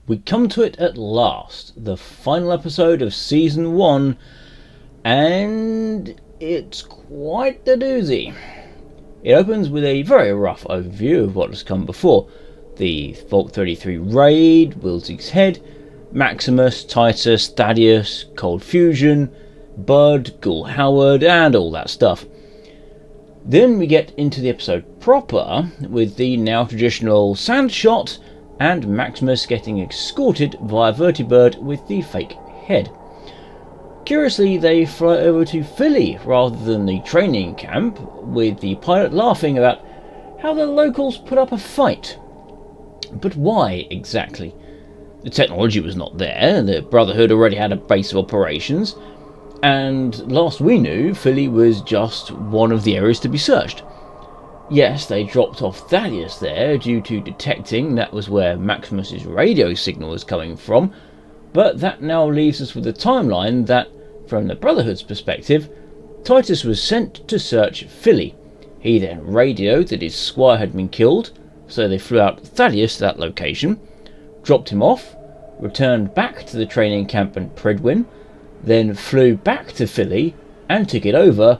We come to it at last, the final episode of Season 1, and it's quite the doozy. It opens with a very rough overview of what has come before. The Vault 33 raid, Wilzig's head, Maximus, Titus, Thaddeus, Cold Fusion, Bud, Ghoul Howard, and all that stuff. Then we get into the episode proper, with the now traditional sand shot, and Maximus getting escorted via Vertibird with the fake head. Curiously, they fly over to Philly rather than the training camp, with the pilot laughing about how the locals put up a fight. But why exactly? The technology was not there, the Brotherhood already had a base of operations, and last we knew, Philly was just one of the areas to be searched. Yes, they dropped off Thaddeus there due to detecting that was where Maximus's radio signal was coming from, but that now leaves us with a timeline that, from the Brotherhood's perspective, Titus was sent to search Philly. He then radioed that his squire had been killed, so they flew out Thaddeus to that location, dropped him off, returned back to the training camp in Predwin, then flew back to Philly and took it over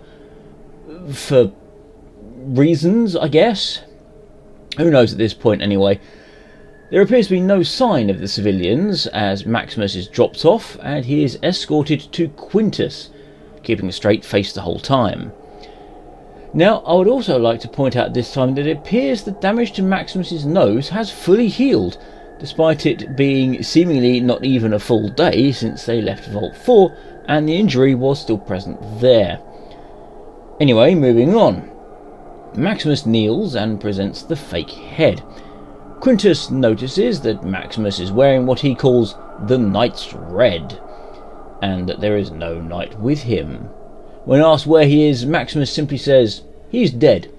for reasons, I guess. Who knows at this point anyway. There appears to be no sign of the civilians as Maximus is dropped off and he is escorted to Quintus, keeping a straight face the whole time. Now, I would also like to point out this time that it appears the damage to Maximus's nose has fully healed, despite it being seemingly not even a full day since they left Vault 4 and the injury was still present there. Anyway, moving on. Maximus kneels and presents the fake head. Quintus notices that Maximus is wearing what he calls the Knight's Red, and that there is no knight with him. When asked where he is, Maximus simply says he's dead.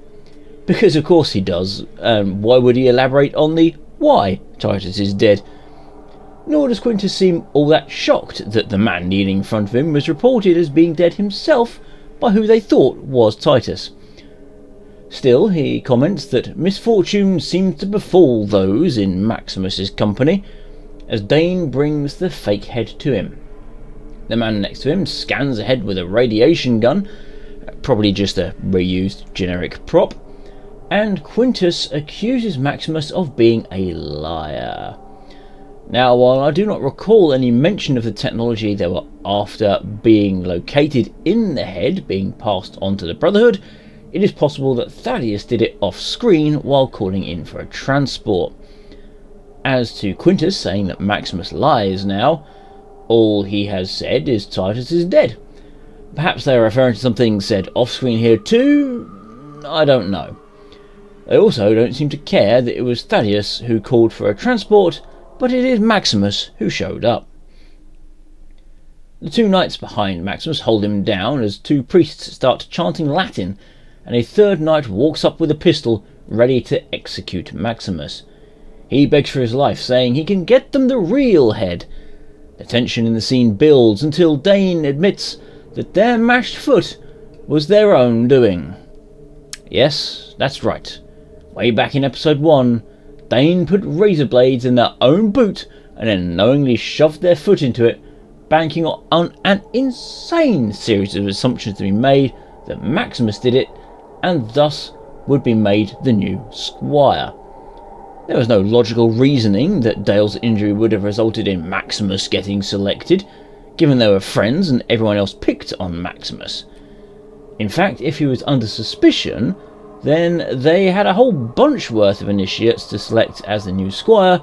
Because of course he does, and why would he elaborate on the why Titus is dead? Nor does Quintus seem all that shocked that the man kneeling in front of him was reported as being dead himself by who they thought was Titus. Still, he comments that misfortune seems to befall those in Maximus's company, as Dane brings the fake head to him. The man next to him scans ahead with a radiation gun, probably just a reused generic prop, and Quintus accuses Maximus of being a liar. Now, while I do not recall any mention of the technology they were after being located in the head being passed on to the Brotherhood, it is possible that Thaddeus did it off-screen while calling in for a transport. As to Quintus saying that Maximus lies now, all he has said is Titus is dead. Perhaps they are referring to something said off-screen here too? I don't know. They also don't seem to care that it was Thaddeus who called for a transport, but it is Maximus who showed up. The two knights behind Maximus hold him down as two priests start chanting Latin, and a third knight walks up with a pistol, ready to execute Maximus. He begs for his life, saying he can get them the real head. The tension in the scene builds until Dane admits that their mashed foot was their own doing. Yes, that's right. Way back in episode 1, Dane put razor blades in their own boot and then knowingly shoved their foot into it, banking on an insane series of assumptions to be made that Maximus did it, and thus would be made the new squire. There was no logical reasoning that Dale's injury would have resulted in Maximus getting selected, given they were friends and everyone else picked on Maximus. In fact, if he was under suspicion, then they had a whole bunch worth of initiates to select as the new squire,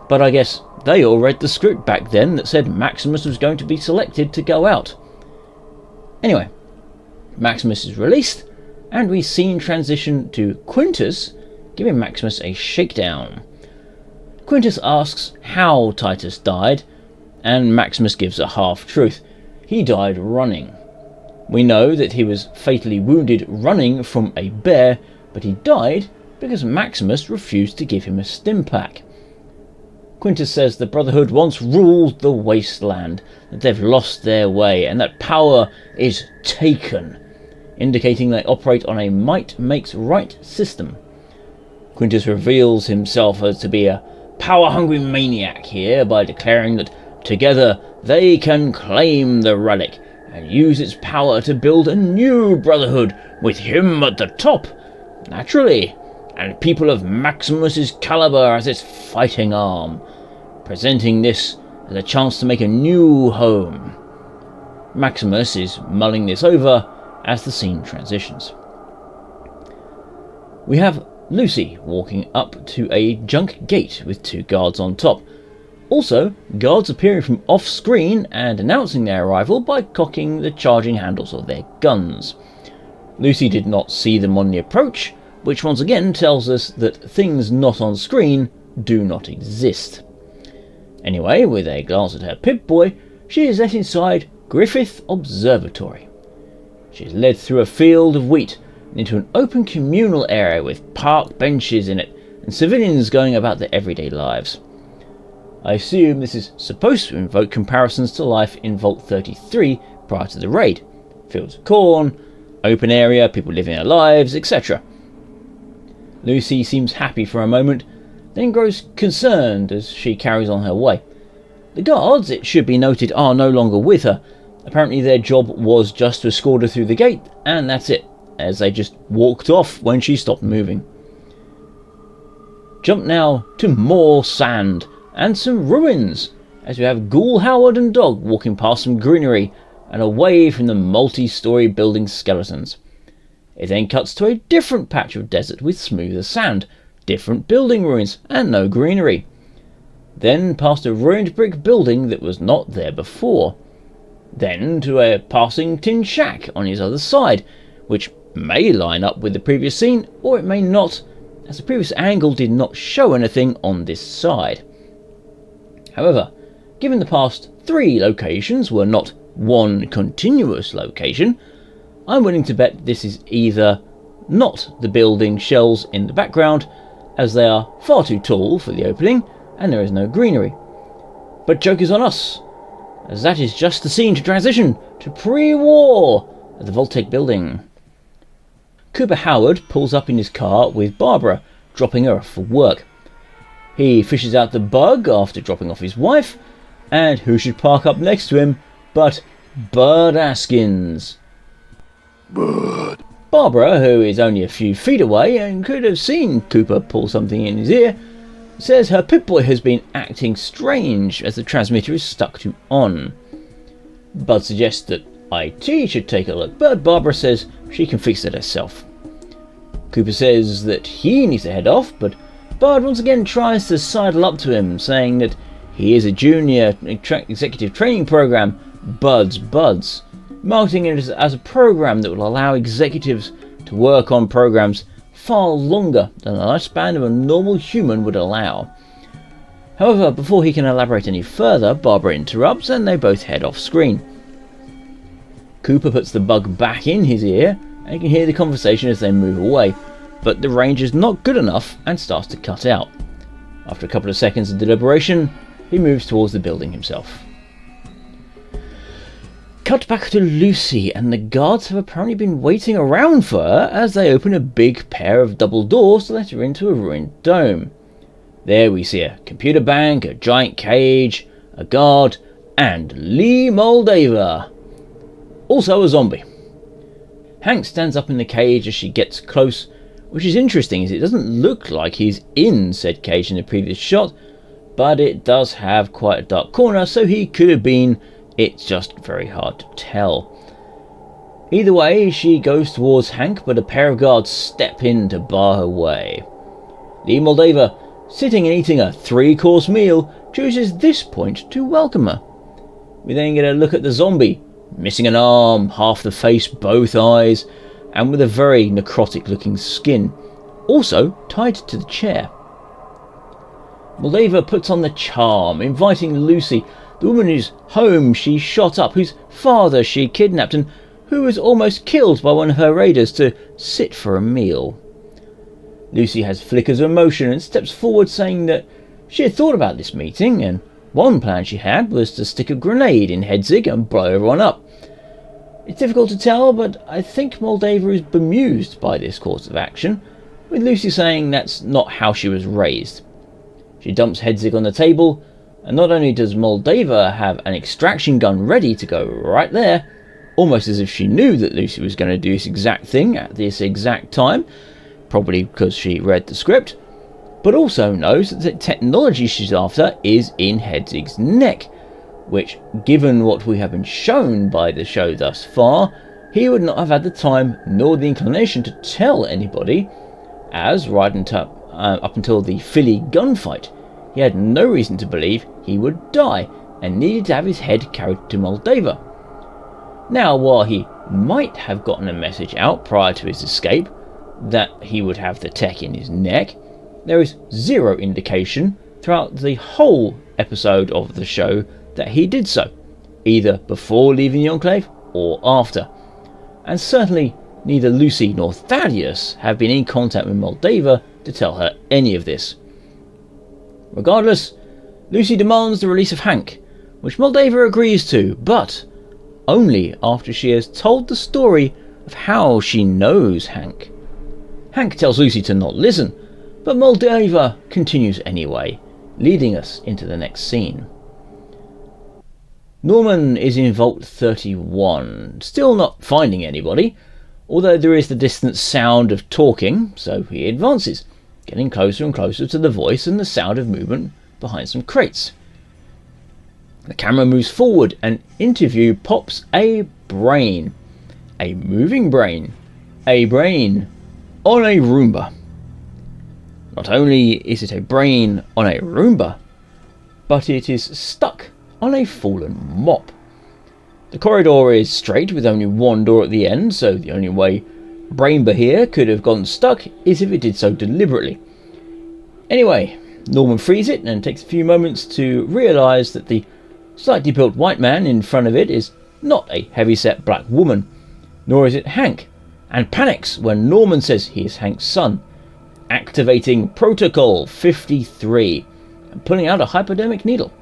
but I guess they all read the script back then that said Maximus was going to be selected to go out. Anyway, Maximus is released, and we scene transition to Quintus giving Maximus a shakedown. Quintus asks how Titus died, and Maximus gives a half-truth. He died running. We know that he was fatally wounded running from a bear, but he died because Maximus refused to give him a stim pack. Quintus says the Brotherhood once ruled the wasteland, that they've lost their way, and that power is taken, indicating they operate on a might makes right system. Quintus reveals himself as to be a power-hungry maniac here by declaring that together they can claim the relic and use its power to build a new brotherhood with him at the top, naturally, and people of Maximus's caliber as its fighting arm, presenting this as a chance to make a new home. Maximus is mulling this over as the scene transitions. We have Lucy walking up to a junk gate with 2 guards on top. Also, guards appearing from off-screen and announcing their arrival by cocking the charging handles of their guns. Lucy did not see them on the approach, which once again tells us that things not on screen do not exist. Anyway, with a glance at her Pip-Boy, she is let inside Griffith Observatory. She is led through a field of wheat into an open communal area with park benches in it and civilians going about their everyday lives. I assume this is supposed to invoke comparisons to life in Vault 33 prior to the raid. Fields of corn, open area, people living their lives, etc. Lucy seems happy for a moment, then grows concerned as she carries on her way. The guards, it should be noted, are no longer with her. Apparently their job was just to escort her through the gate, and that's it, as they just walked off when she stopped moving. Jump now to more sand and some ruins, as we have Ghoul, Howard and Dog walking past some greenery and away from the multi-storey building skeletons. It then cuts to a different patch of desert with smoother sand, different building ruins and no greenery. Then past a ruined brick building that was not there before. Then to a passing tin shack on his other side, which may line up with the previous scene or it may not, as the previous angle did not show anything on this side. However, given the past 3 locations were not one continuous location, I'm willing to bet this is either not the building shells in the background, as they are far too tall for the opening and there is no greenery. But joke is on us, as that is just the scene to transition to pre-war at the Vtu building. Cooper Howard pulls up in his car with Barbara, dropping her off for work. He fishes out the bug after dropping off his wife, and who should park up next to him but Bud Askins. Bud. Barbara, who is only a few feet away and could have seen Cooper pull something in his ear, says her Pip-Boy has been acting strange as the transmitter is stuck to on. Bud suggests that IT should take a look, but Barbara says she can fix it herself. Cooper says that he needs to head off, but Bud once again tries to sidle up to him, saying that he is a junior executive training program, Buds, marketing it as a program that will allow executives to work on programs far longer than the lifespan of a normal human would allow. However, before he can elaborate any further, Barbara interrupts and they both head off screen. Cooper puts the bug back in his ear and you can hear the conversation as they move away, but the range is not good enough and starts to cut out. After a couple of seconds of deliberation, he moves towards the building himself. Cut back to Lucy, and the guards have apparently been waiting around for her as they open a big pair of double doors to let her into a ruined dome. There we see a computer bank, a giant cage, a guard, and Lee Moldava. Also a zombie. Hank stands up in the cage as she gets close, which is interesting as it doesn't look like he's in said cage in the previous shot, but it does have quite a dark corner, so he could have been. It's just very hard to tell. Either way, she goes towards Hank, but a pair of guards step in to bar her way. Lee Moldava, sitting and eating a 3-course meal, chooses this point to welcome her. We then get a look at the zombie, missing an arm, half the face, both eyes, and with a very necrotic looking skin, also tied to the chair. Moldava puts on the charm, inviting Lucy, the woman whose home she shot up, whose father she kidnapped, and who was almost killed by one of her raiders, to sit for a meal. Lucy has flickers of emotion and steps forward, saying that she had thought about this meeting, and one plan she had was to stick a grenade in Hedzig and blow everyone up. It's difficult to tell, but I think Moldava is bemused by this course of action, with Lucy saying that's not how she was raised. She dumps Hedzig on the table, and not only does Moldava have an extraction gun ready to go right there, almost as if she knew that Lucy was going to do this exact thing at this exact time, probably because she read the script, but also knows that the technology she's after is in Hedzig's neck, which, given what we have been shown by the show thus far, he would not have had the time nor the inclination to tell anybody, as right up until the Philly gunfight, he had no reason to believe he would die and needed to have his head carried to Moldava. Now, while he might have gotten a message out prior to his escape that he would have the tech in his neck, there is zero indication throughout the whole episode of the show that he did so, either before leaving the Enclave or after. And certainly neither Lucy nor Thaddeus have been in contact with Moldava to tell her any of this. Regardless, Lucy demands the release of Hank, which Moldava agrees to, but only after she has told the story of how she knows Hank. Hank tells Lucy to not listen, but Moldava continues anyway, leading us into the next scene. Norman is in Vault 31, still not finding anybody, although there is the distant sound of talking, so he advances, getting closer and closer to the voice and the sound of movement behind some crates. The camera moves forward and into view pops a brain. A moving brain. A brain on a Roomba. Not only is it a brain on a Roomba, but it is stuck on a fallen mop. The corridor is straight with only one door at the end, so the only way Brainba here could have gotten stuck is if it did so deliberately. Anyway, Norman frees it and takes a few moments to realise that the slightly built white man in front of it is not a heavy-set black woman, nor is it Hank, and panics when Norman says he is Hank's son, activating Protocol 53 and pulling out a hypodermic needle.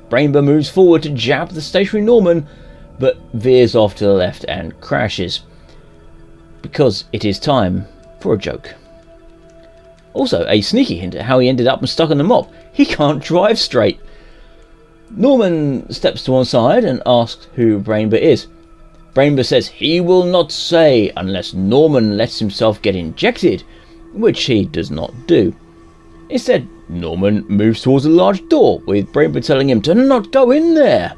Brainba moves forward to jab the stationary Norman, but veers off to the left and crashes, because it is time for a joke. Also, a sneaky hint at how he ended up stuck on the mop. He can't drive straight. Norman steps to one side and asks who Brainba is. Brainba says he will not say unless Norman lets himself get injected, which he does not do. Instead, Norman moves towards a large door, with Brainba telling him to not go in there.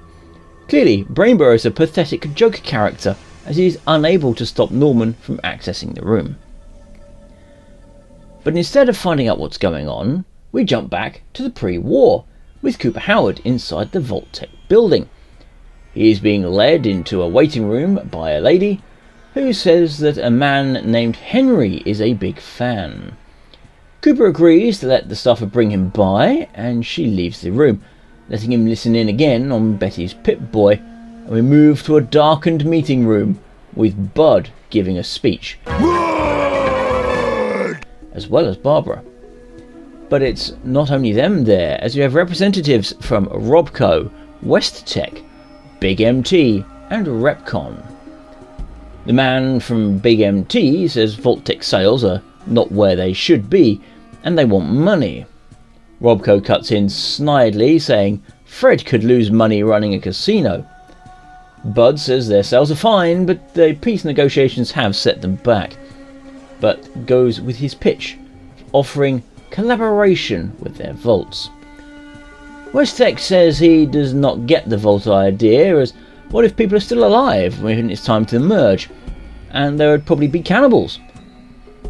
Clearly, Brainba is a pathetic joke character, as he is unable to stop Norman from accessing the room. But instead of finding out what's going on, we jump back to the pre-war, with Cooper Howard inside the Vtuber building. He is being led into a waiting room by a lady who says that a man named Henry is a big fan. Cooper agrees to let the staffer bring him by, and she leaves the room, letting him listen in again on Betty's Pip-Boy, and we move to a darkened meeting room with Bud giving a speech, as well as Barbara. But it's not only them there, as you have representatives from Robco, west-tek, Big MT, and Repcon. The man from Big MT says Vault-Tek sales are not where they should be, and they want money. Robco cuts in snidely, saying Fred could lose money running a casino. Bud says their sales are fine, but the peace negotiations have set them back, but goes with his pitch, offering collaboration with their vaults. west-tek says he does not get the vault idea, as what if people are still alive when it's time to merge, and there would probably be cannibals.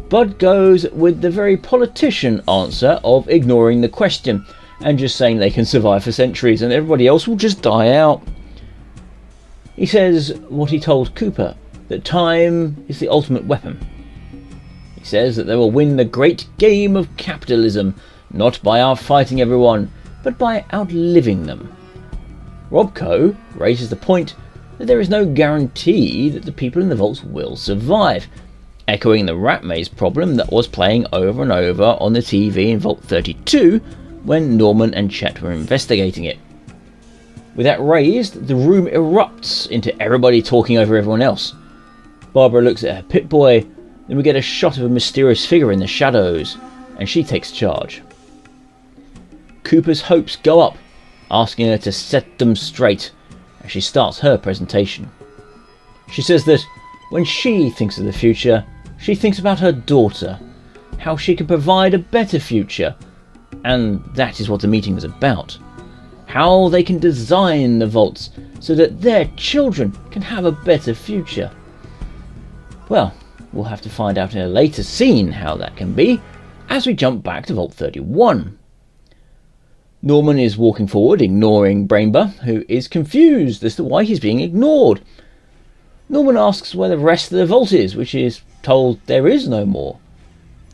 Bud goes with the very politician answer of ignoring the question and just saying they can survive for centuries and everybody else will just die out. He says what he told Cooper, that time is the ultimate weapon. He says that they will win the great game of capitalism, not by outfighting everyone, but by outliving them. Robco raises the point that there is no guarantee that the people in the vaults will survive, echoing the rat maze problem that was playing over and over on the TV in Vault 32 when Norman and Chet were investigating it. With that raised, the room erupts into everybody talking over everyone else. Barbara looks at her Pip-Boy, then we get a shot of a mysterious figure in the shadows, and she takes charge. Cooper's hopes go up, asking her to set them straight as she starts her presentation. She says that when she thinks of the future, she thinks about her daughter, how she can provide a better future, and that is what the meeting is about. How they can design the vaults so that their children can have a better future. Well, we'll have to find out in a later scene how that can be, as we jump back to Vault 31. Norman is walking forward, ignoring Brainber, who is confused as to why he's being ignored. Norman asks where the rest of the vault is, which is told there is no more.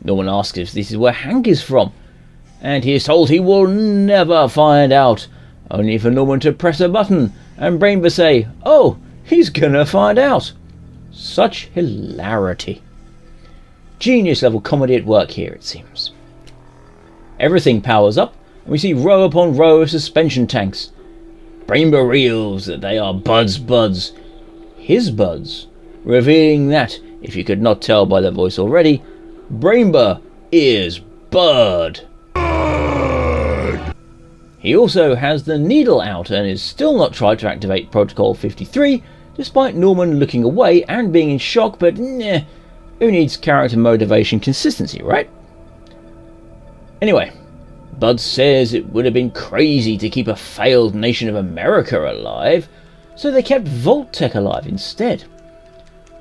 Norman asks if this is where Hank is from, and he is told he will never find out, only for Norman to press a button and Brainber say, "Oh, he's gonna find out." Such hilarity. Genius level comedy at work here, it seems. Everything powers up, and we see row upon row of suspension tanks. Brainber reveals that they are Bud's buds. His buds, revealing that, if you could not tell by the voice already, Brainber is Bud. He also has the needle out and is still not tried to activate Protocol 53, despite Norman looking away and being in shock, but nah, who needs character motivation consistency, right? Anyway, Bud says it would have been crazy to keep a failed nation of America alive, so they kept Vault-Tek alive instead.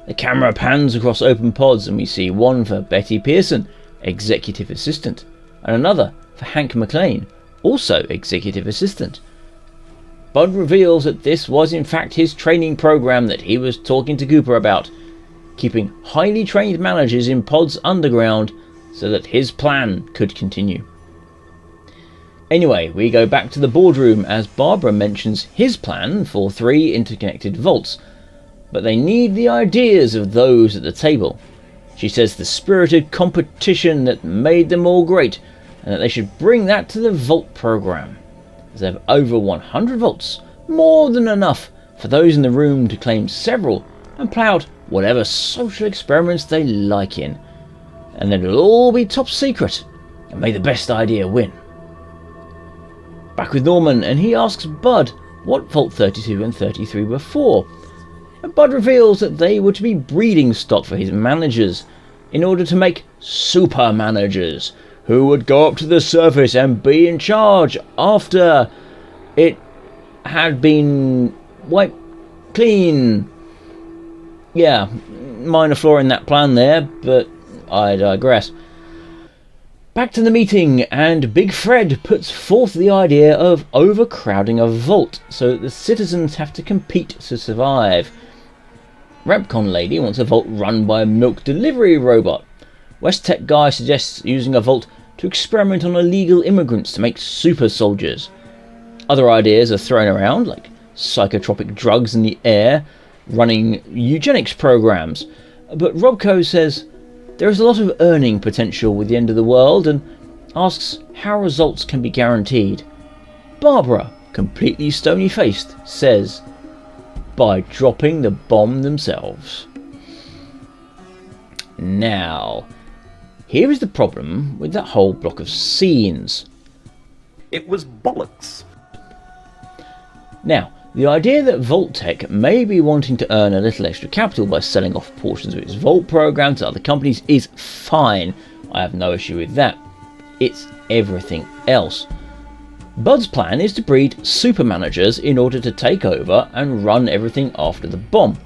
The camera pans across open pods and we see one for Betty Pearson, executive assistant, and another for Hank McClane, also executive assistant. Bud reveals that this was in fact his training program that he was talking to Cooper about, keeping highly trained managers in pods underground so that his plan could continue. Anyway, we go back to the boardroom as Barbara mentions his plan for 3 interconnected vaults, but they need the ideas of those at the table. She says the spirited competition that made them all great, and that they should bring that to the vault program, as they have over 100 vaults, more than enough for those in the room to claim several and play out whatever social experiments they like in, and then it'll all be top secret, and may the best idea win. Back with Norman, and he asks Bud what Vault 32 and 33 were for, and Bud reveals that they were to be breeding stock for his managers, in order to make super managers, who would go up to the surface and be in charge after it had been wiped clean. Yeah, minor flaw in that plan there, but I digress. Back to the meeting, and Big Fred puts forth the idea of overcrowding a vault so that the citizens have to compete to survive. Repcon Lady wants a vault run by a milk delivery robot. west-tek Guy suggests using a vault to experiment on illegal immigrants to make super soldiers. Other ideas are thrown around, like psychotropic drugs in the air, running eugenics programs, but Robco says there is a lot of earning potential with the end of the world and asks how results can be guaranteed. Barbara, completely stony-faced, says, by dropping the bomb themselves. Now, here is the problem with that whole block of scenes. It was bollocks. Now, the idea that Vault-Tek may be wanting to earn a little extra capital by selling off portions of its Vault program to other companies is fine. I have no issue with that. It's everything else. Bud's plan is to breed super managers in order to take over and run everything after the bomb.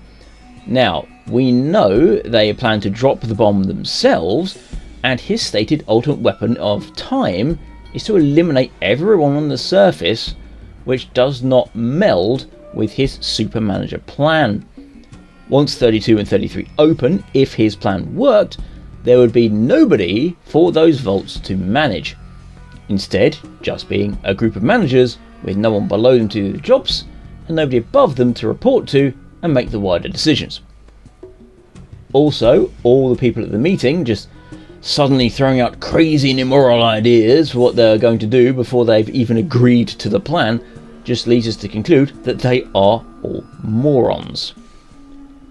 Now, we know they plan to drop the bomb themselves, and his stated ultimate weapon of time is to eliminate everyone on the surface which does not meld with his super manager plan. Once 32 and 33 open, if his plan worked, there would be nobody for those vaults to manage. Instead, just being a group of managers with no one below them to do the jobs and nobody above them to report to and make the wider decisions. Also, all the people at the meeting just suddenly throwing out crazy and immoral ideas for what they're going to do before they've even agreed to the plan just leads us to conclude that they are all morons.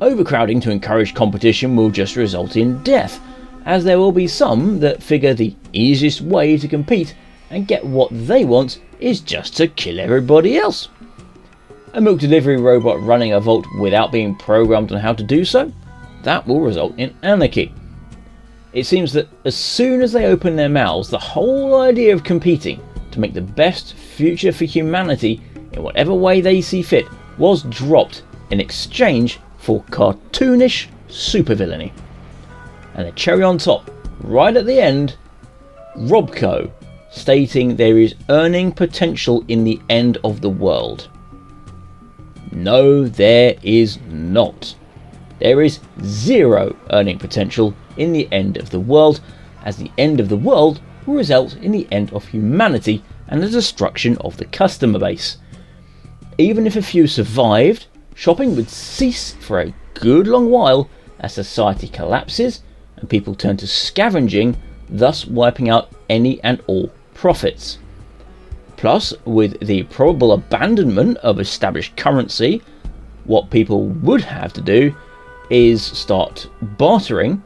Overcrowding to encourage competition will just result in death, as there will be some that figure the easiest way to compete and get what they want is just to kill everybody else. A milk delivery robot running a vault without being programmed on how to do so? That will result in anarchy. It seems that as soon as they open their mouths, the whole idea of competing to make the best future for humanity in whatever way they see fit was dropped in exchange for cartoonish supervillainy. And the cherry on top, right at the end, Robco stating there is earning potential in the end of the world. No, there is not. There is zero earning potential in the end of the world, as the end of the world will result in the end of humanity and the destruction of the customer base. Even if a few survived, shopping would cease for a good long while as society collapses and people turn to scavenging, thus wiping out any and all profits. Plus, with the probable abandonment of established currency, what people would have to do is start bartering,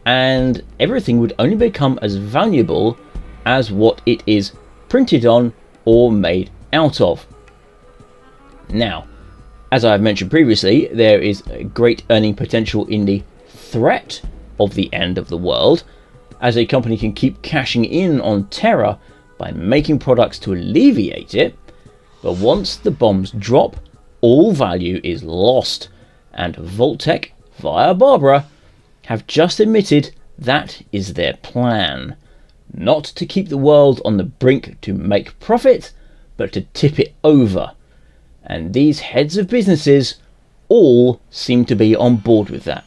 and everything would only become as valuable as what it is printed on or made out of. Now, as I have mentioned previously, there is a great earning potential in the threat of the end of the world, as a company can keep cashing in on terror by making products to alleviate it, but once the bombs drop, all value is lost, and Vtu-Tek, via Barbara, have just admitted that is their plan. Not to keep the world on the brink to make profit, but to tip it over. And these heads of businesses all seem to be on board with that.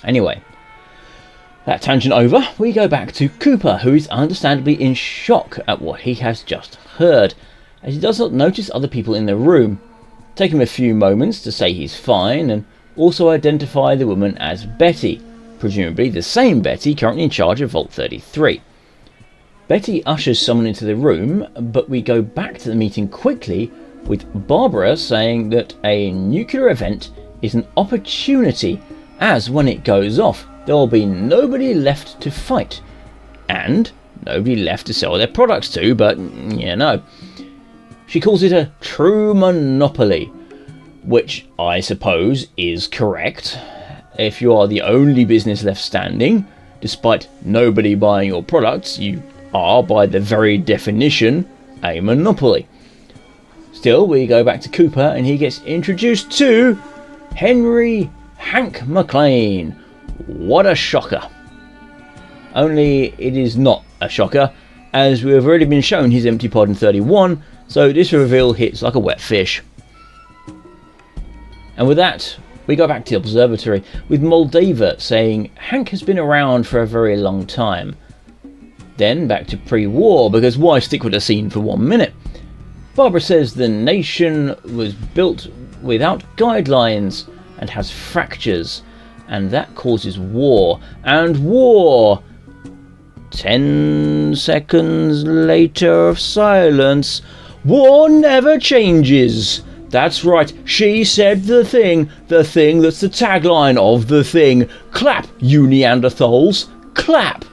Anyway, that tangent over, we go back to Cooper, who is understandably in shock at what he has just heard, as he does not notice other people in the room. Take him a few moments to say he's fine, and also identify the woman as Betty, presumably the same Betty currently in charge of Vault 33. Betty ushers someone into the room, but we go back to the meeting quickly, with Barbara saying that a nuclear event is an opportunity, as when it goes off, there will be nobody left to fight, and nobody left to sell their products to, but you know. She calls it a true monopoly, which I suppose is correct. If you are the only business left standing, despite nobody buying your products, you are, by the very definition, a monopoly. Still, we go back to Cooper and he gets introduced to Henry Hank McLean. What a shocker. Only it is not a shocker, as we have already been shown his empty pod in 31, so this reveal hits like a wet fish. And with that, we go back to the observatory, with Moldava saying Hank has been around for a very long time. Then back to pre-war, because why stick with a scene for 1 minute? Barbara says the nation was built without guidelines and has fractures, and that causes war. And war! 10 seconds later of silence. War never changes. That's right, she said the thing that's the tagline of the thing. Clap, you Neanderthals, clap!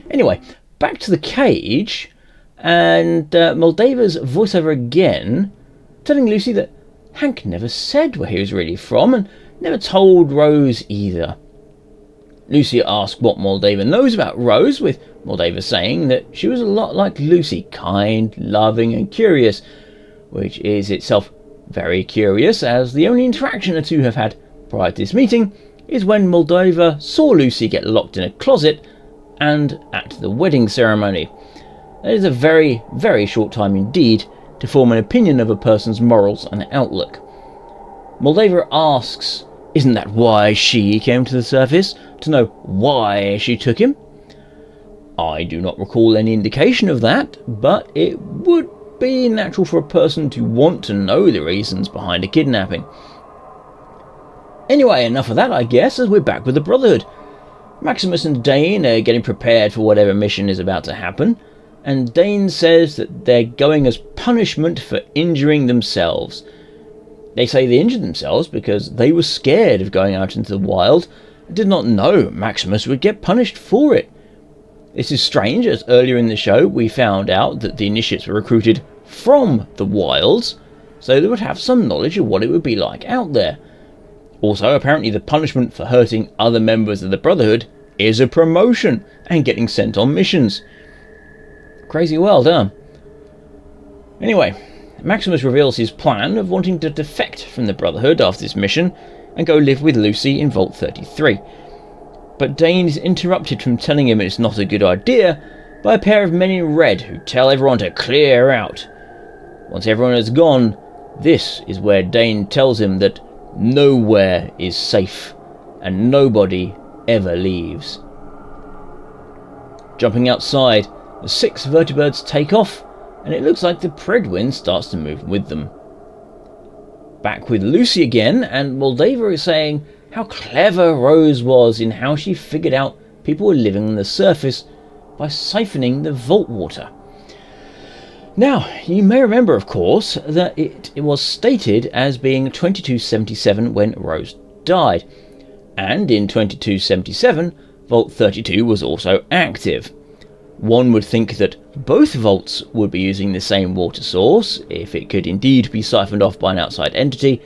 Anyway, back to the cage, and Moldava's voiceover again, telling Lucy that Hank never said where he was really from, and never told Rose either. Lucy asks what Moldava knows about Rose, with Moldava saying that she was a lot like Lucy, kind, loving and curious, which is itself very curious, as the only interaction the two have had prior to this meeting is when Moldava saw Lucy get locked in a closet and at the wedding ceremony. That is a very, very short time indeed to form an opinion of a person's morals and outlook. Moldava asks, isn't that why she came to the surface? To know why she took him? I do not recall any indication of that, but it would be natural for a person to want to know the reasons behind a kidnapping. Anyway, enough of that, I guess, as we're back with the Brotherhood. Maximus and Dane are getting prepared for whatever mission is about to happen, and Dane says that they're going as punishment for injuring themselves. They say they injured themselves because they were scared of going out into the wild and did not know Maximus would get punished for it. This is strange, as earlier in the show we found out that the initiates were recruited from the wilds, so they would have some knowledge of what it would be like out there. Also, apparently the punishment for hurting other members of the Brotherhood is a promotion and getting sent on missions. Crazy world, huh? Anyway, Maximus reveals his plan of wanting to defect from the Brotherhood after this mission and go live with Lucy in Vault 33. But Dane is interrupted from telling him it's not a good idea by a pair of men in red who tell everyone to clear out. Once everyone has gone, this is where Dane tells him that nowhere is safe and nobody ever leaves. Jumping outside, the 6 vertibirds take off, and it looks like the Predwind starts to move with them. Back with Lucy again, and Moldava is saying how clever Rose was in how she figured out people were living on the surface by siphoning the vault water. Now, you may remember, of course, that it was stated as being 2277 when Rose died, and in 2277, Vault 32 was also active. One would think that both vaults would be using the same water source, if it could indeed be siphoned off by an outside entity,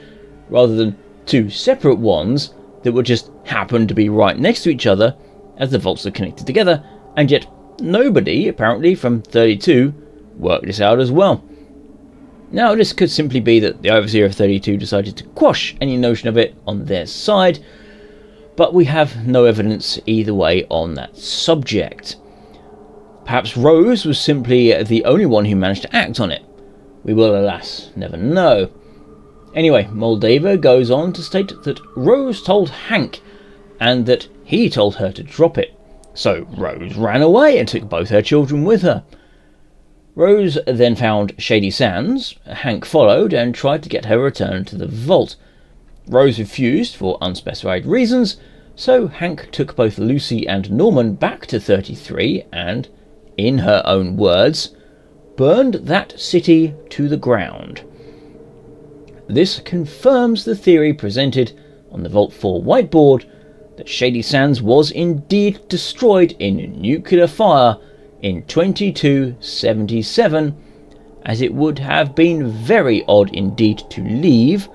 rather than 2 separate ones that would just happen to be right next to each other as the vaults are connected together, and yet nobody, apparently from 32, worked this out as well. Now, this could simply be that the Overseer of 32 decided to quash any notion of it on their side, but we have no evidence either way on that subject. Perhaps Rose was simply the only one who managed to act on it. We will, alas, never know. Anyway, Moldava goes on to state that Rose told Hank, and that he told her to drop it. So Rose ran away and took both her children with her. Rose then found Shady Sands. Hank followed and tried to get her returned to the vault. Rose refused for unspecified reasons, so Hank took both Lucy and Norman back to 33 and, in her own words, burned that city to the ground. This confirms the theory presented on the Vault 4 whiteboard that Shady Sands was indeed destroyed in nuclear fire in 2277, as it would have been very odd indeed to leave,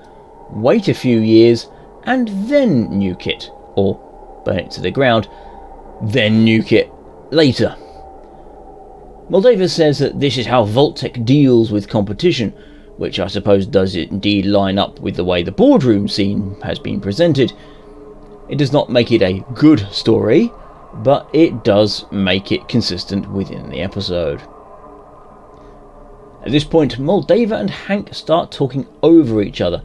wait a few years, and then nuke it, or burn it to the ground, then nuke it later. Moldava says that this is how Vault-Tek deals with competition, which I suppose does indeed line up with the way the boardroom scene has been presented. It does not make it a good story, but it does make it consistent within the episode. At this point, Moldava and Hank start talking over each other.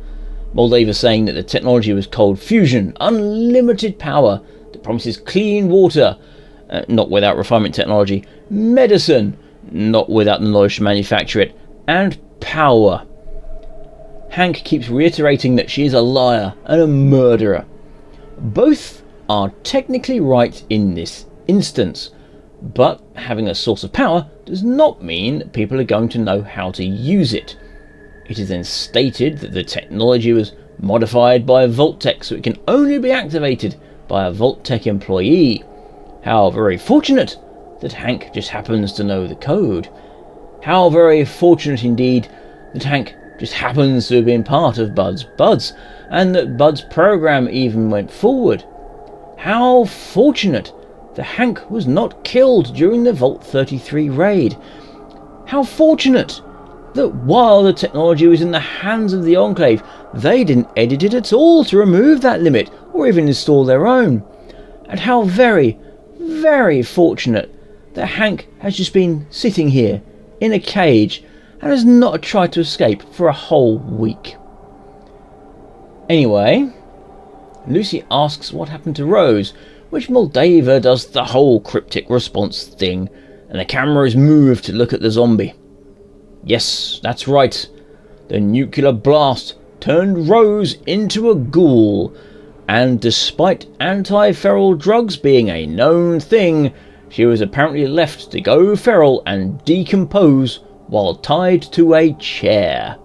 Moldava saying that the technology was cold fusion, unlimited power that promises clean water, not without refinement technology, medicine, not without the knowledge to manufacture it, and power. Hank keeps reiterating that she is a liar and a murderer. Both are technically right in this instance, but having a source of power does not mean that people are going to know how to use it. It is then stated that the technology was modified by Vault-Tek, so it can only be activated by a Vault-Tek employee. How very fortunate that Hank just happens to know the code. How very fortunate indeed that Hank just happens to have been part of Bud's Buds, and that Bud's program even went forward. How fortunate that Hank was not killed during the Vault 33 raid. How fortunate that while the technology was in the hands of the Enclave, they didn't edit it at all to remove that limit, or even install their own. And how very, very fortunate that Hank has just been sitting here in a cage and has not tried to escape for a whole week. Anyway, Lucy asks what happened to Rose, which Moldava does the whole cryptic response thing, and the camera is moved to look at the zombie. Yes, that's right. The nuclear blast turned Rose into a ghoul, and despite anti-feral drugs being a known thing, she was apparently left to go feral and decompose while tied to a chair.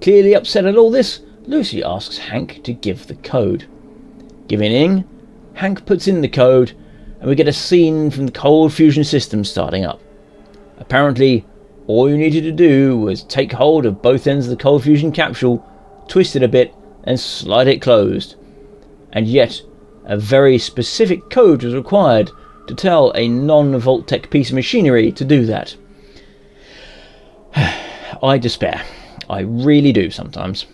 Clearly upset at all this, Lucy asks Hank to give the code. Giving in, Hank puts in the code, and we get a scene from the cold fusion system starting up. Apparently, all you needed to do was take hold of both ends of the cold fusion capsule, twist it a bit, and slide it closed. And yet, a very specific code was required to tell a non-Vtuber piece of machinery to do that. I despair. I really do sometimes.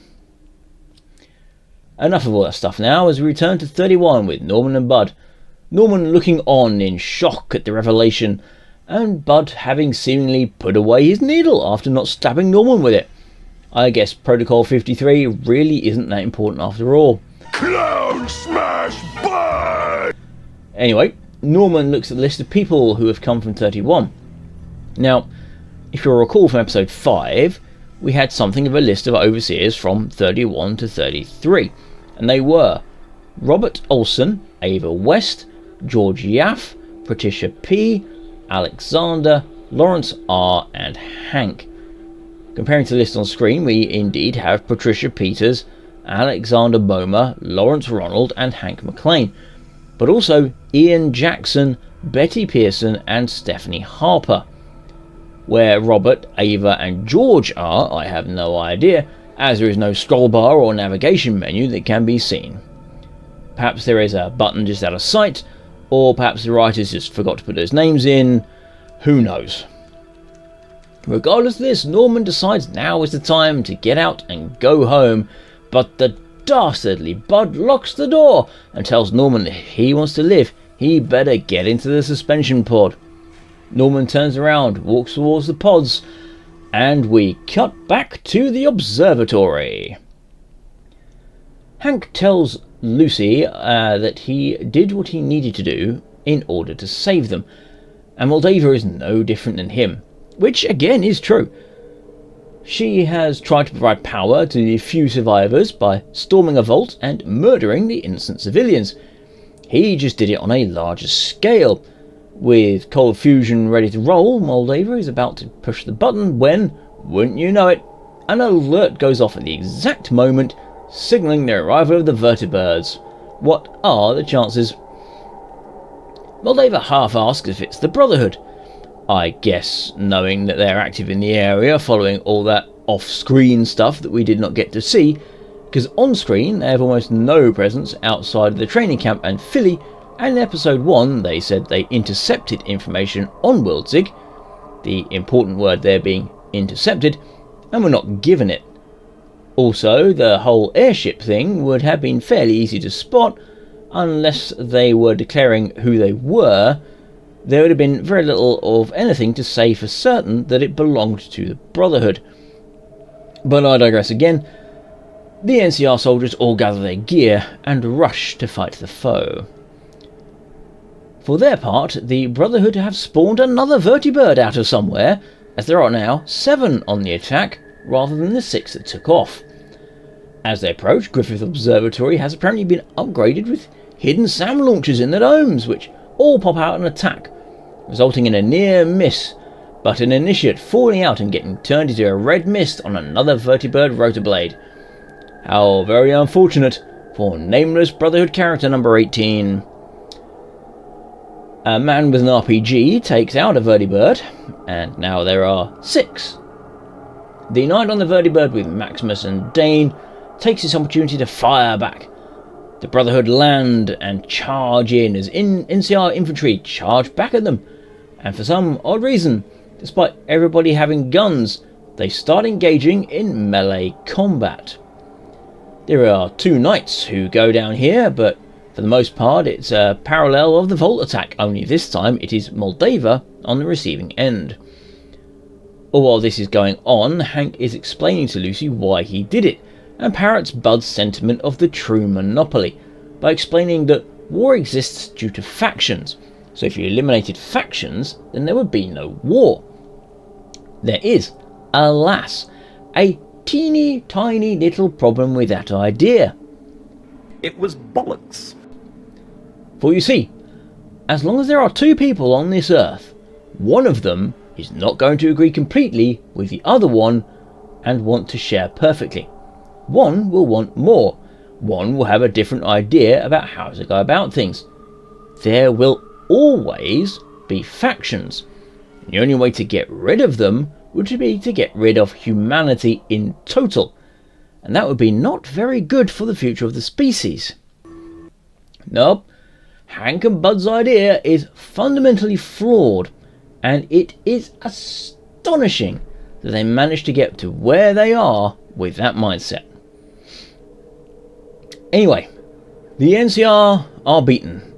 Enough of all that stuff now as we return to 31 with Norman and Bud. Norman looking on in shock at the revelation, and Bud having seemingly put away his needle after not stabbing Norman with it. I guess Protocol 53 really isn't that important after all. Clown smash Bud! Anyway, Norman looks at the list of people who have come from 31. Now, if you'll recall from episode 5, we had something of a list of overseers from 31 to 33, and they were Robert Olson, Ava West, George Yaff, Patricia P, Alexander, Lawrence R, and Hank. Comparing to the list on screen, we indeed have Patricia Peters, Alexander Bomer, Lawrence Ronald, and Hank McLean, but also Ian Jackson, Betty Pearson, and Stephanie Harper. Where Robert, Ava, and George are, I have no idea, as there is no scroll bar or navigation menu that can be seen. Perhaps there is a button just out of sight, or perhaps the writers just forgot to put those names in. Who knows? Regardless of this, Norman decides now is the time to get out and go home, but the dastardly Bud locks the door and tells Norman that if he wants to live, he better get into the suspension pod. Norman turns around, walks towards the pods, and we cut back to the observatory. Hank tells Lucy that he did what he needed to do in order to save them, and Moldava is no different than him, which again is true. She has tried to provide power to the few survivors by storming a vault and murdering the innocent civilians. He just did it on a larger scale. With cold fusion ready to roll, Moldava is about to push the button when, wouldn't you know it, an alert goes off at the exact moment, signalling the arrival of the vertibirds. What are the chances? Moldava half asks if it's the Brotherhood. I guess, knowing that they're active in the area following all that off-screen stuff that we did not get to see, because on-screen they have almost no presence outside of the training camp and Philly, and in episode 1 they said they intercepted information on west-tek, the important word there being intercepted, and were not given it. Also, the whole airship thing would have been fairly easy to spot, unless they were declaring who they were. There would have been very little of anything to say for certain that it belonged to the Brotherhood. But I digress again. The NCR soldiers all gather their gear and rush to fight the foe. For their part, the Brotherhood have spawned another vertibird out of somewhere, as there are now 7 on the attack, rather than the 6 that took off. As they approach, Griffith Observatory has apparently been upgraded with hidden SAM launchers in the domes, which all pop out and attack, resulting in a near miss, but an initiate falling out and getting turned into a red mist on another vertibird rotor blade. How very unfortunate for nameless Brotherhood character number 18. A man with an RPG takes out a vertibird, and now there are 6. The knight on the vertibird with Maximus and Dane takes this opportunity to fire back. The Brotherhood land and charge in as NCR infantry charge back at them, and for some odd reason, despite everybody having guns, they start engaging in melee combat. There are 2 knights who go down here, but for the most part it's a parallel of the Vault attack, only this time it is Moldava on the receiving end. All while this is going on, Hank is explaining to Lucy why he did it, and parrots Bud's sentiment of the true monopoly, by explaining that war exists due to factions, so if you eliminated factions, then there would be no war. There is, alas, a teeny tiny little problem with that idea. It was bollocks. For you see, as long as there are 2 people on this earth, one of them is not going to agree completely with the other one and want to share perfectly. One will want more. One will have a different idea about how to go about things. There will always be factions. The only way to get rid of them would be to get rid of humanity in total, and that would be not very good for the future of the species. Nope, Hank and Bud's idea is fundamentally flawed, and it is astonishing that they managed to get to where they are with that mindset. Anyway, the NCR are beaten.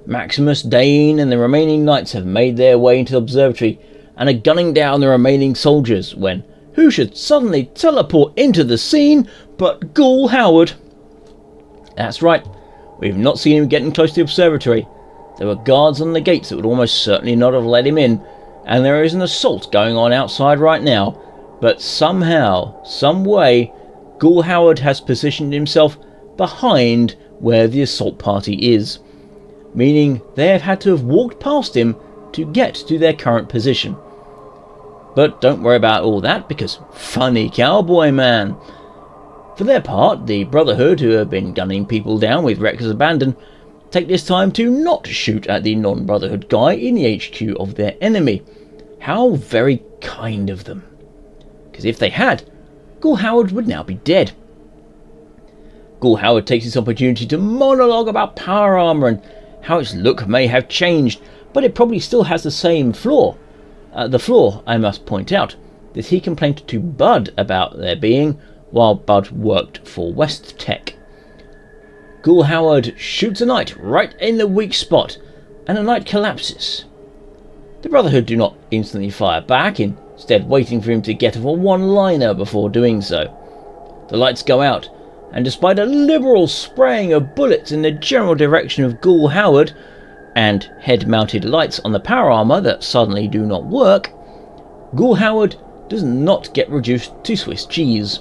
Maximus, Dane and the remaining knights have made their way into the observatory and are gunning down the remaining soldiers when who should suddenly teleport into the scene but Ghoul Howard. That's right, we've not seen him getting close to the observatory. There were guards on the gates that would almost certainly not have let him in, and there is an assault going on outside right now, but somehow, some way, Ghoul Howard has positioned himself behind where the assault party is, meaning they have had to have walked past him to get to their current position. But don't worry about all that, because funny cowboy man. For their part, the Brotherhood, who have been gunning people down with reckless abandon, take this time to not shoot at the non-Brotherhood guy in the HQ of their enemy. How very kind of them. Because if they had, Ghoul Howard would now be dead. Ghoul Howard takes this opportunity to monologue about power armor and how its look may have changed, but it probably still has the same flaw. The flaw, I must point out, that he complained to Bud about there being while Bud worked for west-tek. Ghoul Howard shoots a knight right in the weak spot, and the knight collapses. The Brotherhood do not instantly fire back, instead waiting for him to get off a one-liner before doing so. The lights go out, and despite a liberal spraying of bullets in the general direction of Ghoul Howard, and head-mounted lights on the power armor that suddenly do not work, Ghoul Howard does not get reduced to Swiss cheese.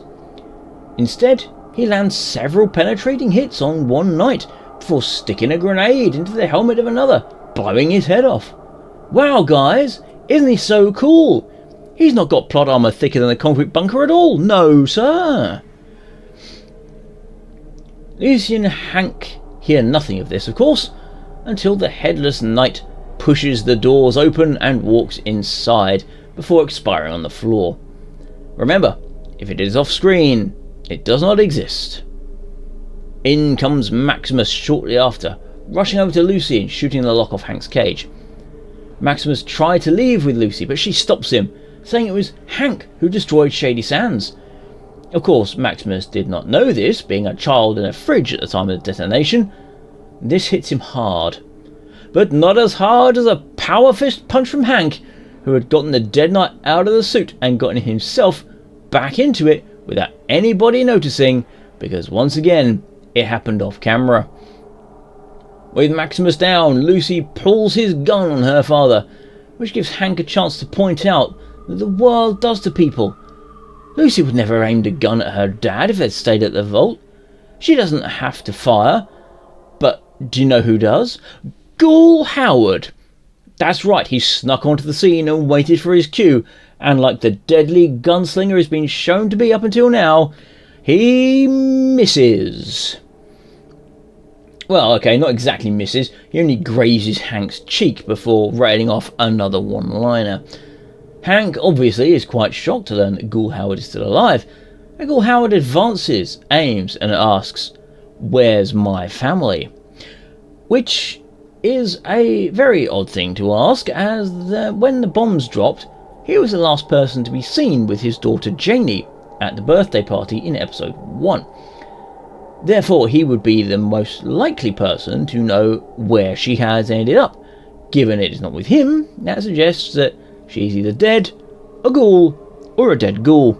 Instead, he lands several penetrating hits on one knight before sticking a grenade into the helmet of another, blowing his head off. Wow guys, isn't he so cool? He's not got plot armor thicker than a concrete bunker at all, no sir. Lucy and Hank hear nothing of this, of course, until the headless knight pushes the doors open and walks inside before expiring on the floor. Remember, if it is off screen, it does not exist. In comes Maximus shortly after, rushing over to Lucy and shooting the lock off Hank's cage. Maximus tried to leave with Lucy, but she stops him, saying it was Hank who destroyed Shady Sands. Of course, Maximus did not know this, being a child in a fridge at the time of the detonation. This hits him hard, but not as hard as a power fist punch from Hank, who had gotten the dead knight out of the suit and gotten himself back into it without anybody noticing, because once again it happened off camera. With Maximus down, Lucy pulls his gun on her father, which gives Hank a chance to point out that the world does to people. Lucy would never have aimed a gun at her dad if they'd stayed at the vault. She doesn't have to fire. But do you know who does? Ghoul Howard. That's right, he snuck onto the scene and waited for his cue, and like the deadly gunslinger has been shown to be up until now, he misses. Well, okay, not exactly misses, he only grazes Hank's cheek before rattling off another one-liner. Hank obviously is quite shocked to learn that Ghoul Howard is still alive, and Ghoul Howard advances, aims and asks, "Where's my family?" Which is a very odd thing to ask, as when the bombs dropped, he was the last person to be seen with his daughter Janie at the birthday party in episode 1. Therefore, he would be the most likely person to know where she has ended up. Given it is not with him, that suggests that she's either dead, a ghoul, or a dead ghoul.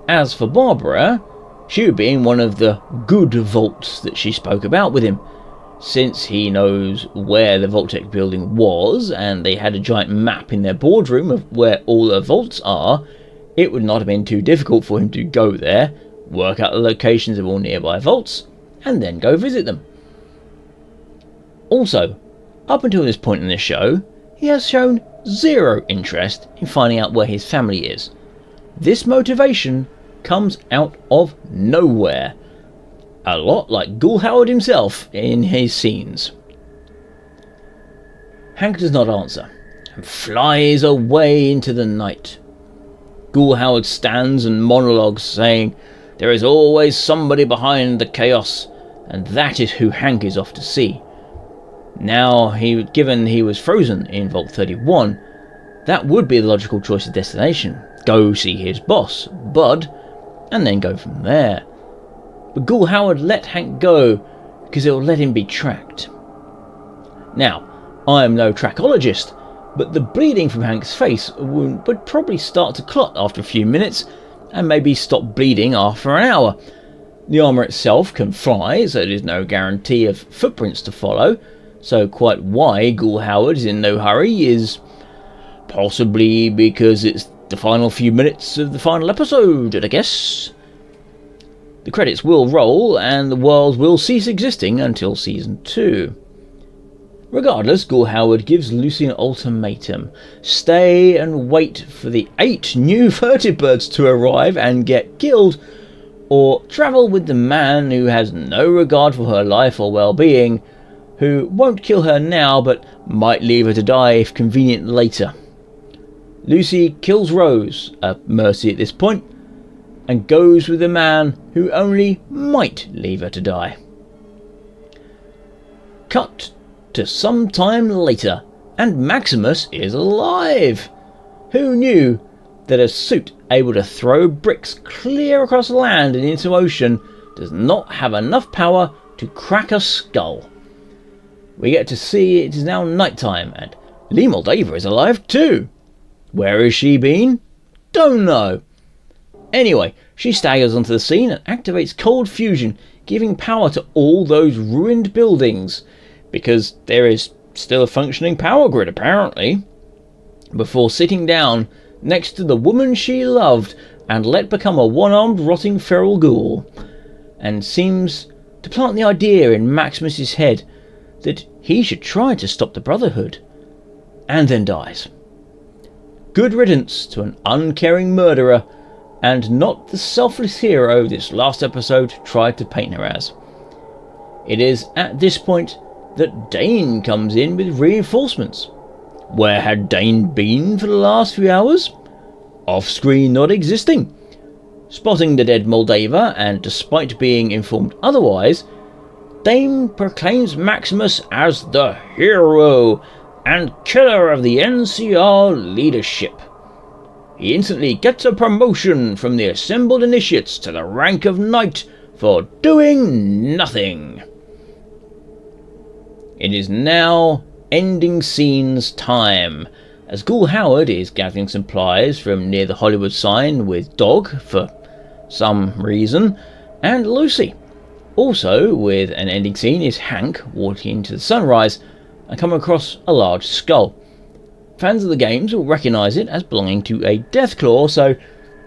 As for Barbara, she would be in one of the good vaults that she spoke about with him. Since he knows where the Vtuber building was, and they had a giant map in their boardroom of where all the vaults are, it would not have been too difficult for him to go there, work out the locations of all nearby vaults, and then go visit them. Also, up until this point in the show, he has shown zero interest in finding out where his family is. This motivation comes out of nowhere. A lot like Ghoul Howard himself in his scenes. Hank does not answer, and flies away into the night. Ghoul Howard stands and monologues, saying, "There is always somebody behind the chaos, and that is who Hank is off to see." Now, given he was frozen in Vault 31, that would be the logical choice of destination. Go see his boss, Bud, and then go from there. But Ghoul Howard let Hank go because it will let him be tracked. Now, I am no trachologist, but the bleeding from Hank's face wound would probably start to clot after a few minutes, and maybe stop bleeding after an hour. The armour itself can fly, so there is no guarantee of footprints to follow, so quite why Ghoul Howard is in no hurry is possibly because it's the final few minutes of the final episode, I guess. The credits will roll, and the world will cease existing until Season 2. Regardless, Ghoul Howard gives Lucy an ultimatum. Stay and wait for the 8 new vertebrates to arrive and get killed, or travel with the man who has no regard for her life or well-being, who won't kill her now but might leave her to die if convenient later. Lucy kills Rose, a mercy at this point, and goes with the man who only might leave her to die. Cut to some time later, and Maximus is alive. Who knew that a suit able to throw bricks clear across land and into ocean does not have enough power to crack a skull? We get to see it is now nighttime, and Lee Moldava is alive too. Where has she been? Don't know. Anyway, she staggers onto the scene and activates cold fusion, giving power to all those ruined buildings, because there is still a functioning power grid apparently, before sitting down next to the woman she loved and let become a one-armed rotting feral ghoul, and seems to plant the idea in Maximus's head that he should try to stop the Brotherhood, and then dies. Good riddance to an uncaring murderer, and not the selfless hero this last episode tried to paint her as. It is at this point that Dane comes in with reinforcements. Where had Dane been for the last few hours? Off-screen not existing. Spotting the dead Moldava, and despite being informed otherwise, Dane proclaims Maximus as the hero and killer of the NCR leadership. He instantly gets a promotion from the assembled initiates to the rank of knight for doing nothing. It is now ending scenes time, as Ghoul Howard is gathering supplies from near the Hollywood sign with Dog for some reason, and Lucy. Also with an ending scene is Hank walking into the sunrise and come across a large skull. Fans of the games will recognise it as belonging to a Deathclaw, so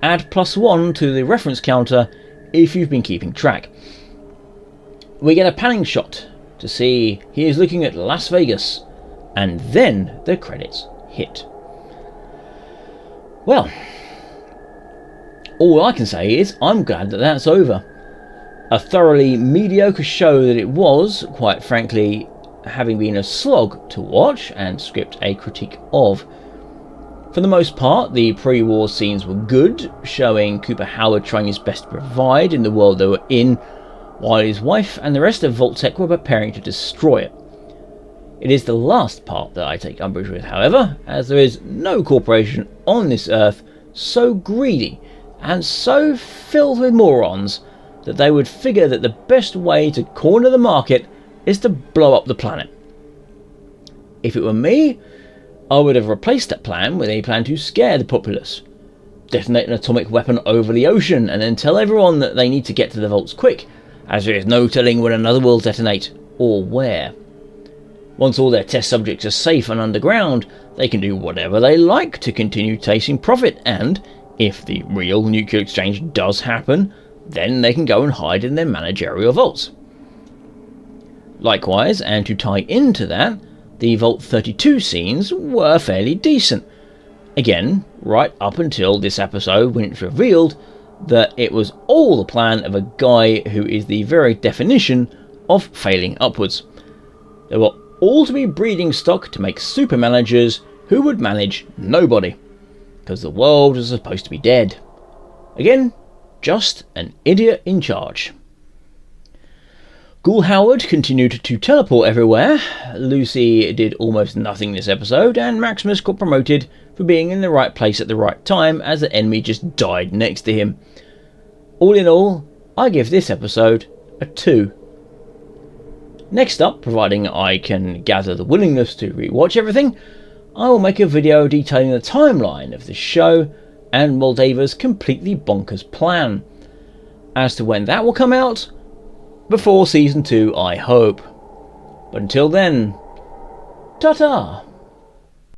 add +1 to the reference counter if you've been keeping track. We get a panning shot to see he is looking at Las Vegas, and then the credits hit. Well, all I can say is I'm glad that that's over. A thoroughly mediocre show that it was, quite frankly, having been a slog to watch and script a critique of. For the most part, the pre-war scenes were good, showing Cooper Howard trying his best to provide in the world they were in, while his wife and the rest of Vtuber were preparing to destroy it. It is the last part that I take umbrage with, however, as there is no corporation on this earth so greedy and so filled with morons that they would figure that the best way to corner the market is to blow up the planet. If it were me, I would have replaced that plan with a plan to scare the populace. Detonate an atomic weapon over the ocean and then tell everyone that they need to get to the vaults quick, as there is no telling when another will detonate, or where. Once all their test subjects are safe and underground, they can do whatever they like to continue tasting profit, and, if the real nuclear exchange does happen, then they can go and hide in their managerial vaults. Likewise, and to tie into that, the Vault 32 scenes were fairly decent. Again, right up until this episode when it's revealed that it was all the plan of a guy who is the very definition of failing upwards. There were all to be breeding stock to make super managers who would manage nobody, because the world was supposed to be dead. Again, just an idiot in charge. Ghoul Howard continued to teleport everywhere, Lucy did almost nothing this episode, and Maximus got promoted for being in the right place at the right time as the enemy just died next to him. All in all, I give this episode a 2. Next up, providing I can gather the willingness to rewatch everything, I will make a video detailing the timeline of the show and Moldaver's completely bonkers plan. As to when that will come out, before season 2 I hope. But until then, ta-ta!